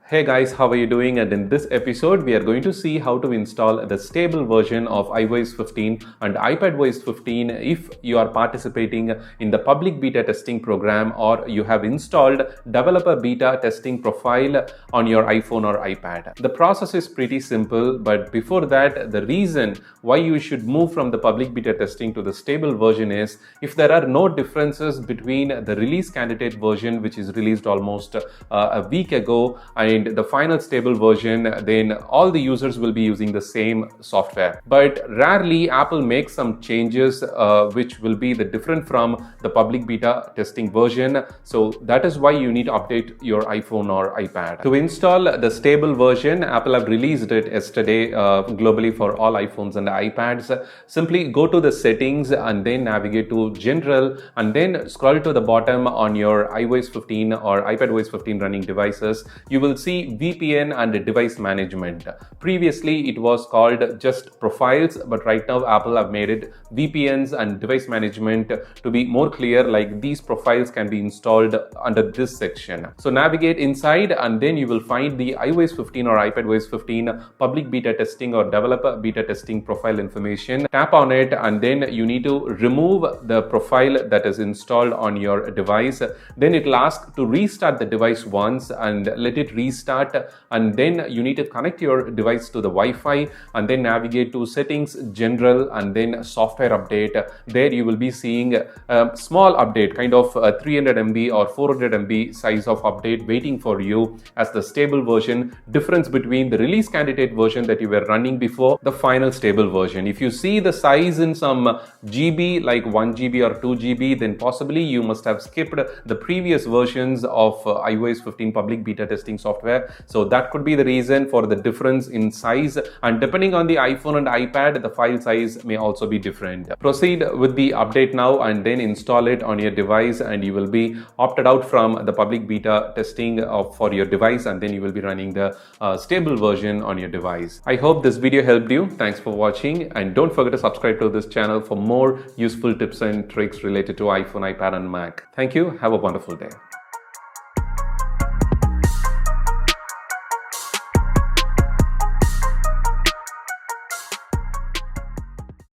Hey guys, how are you doing? And in this episode, we are going to see how to install the stable version of iOS 15 and iPadOS 15 if you are participating in the public beta testing program or you have installed developer beta testing profile on your iPhone or iPad. The process is pretty simple, but before that, the reason why you should move from the public beta testing to the stable version is if there are no differences between the release candidate version, which is released almost a week ago, and the final stable version, then all the users will be using the same software. But rarely Apple makes some changes which will be different from the public beta testing version. So that is why you need to update your iPhone or iPad. To install the stable version, Apple have released it yesterday globally for all iPhones and iPads. Simply go to the settings and then navigate to General and then scroll to the bottom on your iOS 15 or iPadOS 15 running devices. You will see VPN and device management. Previously, it was called just profiles, but right now Apple have made it VPNs and device management to be more clear, like these profiles can be installed under this section. So navigate inside and then you will find the iOS 15 or iPadOS 15 public beta testing or developer beta testing profile information. Tap on it and then you need to remove the profile that is installed on your device. Then it will ask to restart the device once and let it restart, and then you need to connect your device to the Wi-Fi and then navigate to settings, general, and then software update. There you will be seeing a small update, kind of a 300 MB or 400 MB size of update waiting for you as the stable version. Difference between the release candidate version that you were running before the final stable version. If you see the size in some GB like 1 GB or 2 GB, then possibly you must have skipped the previous versions of iOS 15 public beta testing software. So that could be the reason for the difference in size, and depending on the iPhone and iPad, the file size may also be different. Proceed with the update now and then install it on your device, and you will be opted out from the public beta testing for your device, and then you will be running the stable version on your device. I hope this video helped you. Thanks for watching, and don't forget to subscribe to this channel for more useful tips and tricks related to iPhone, iPad and Mac. Thank you. Have a wonderful day.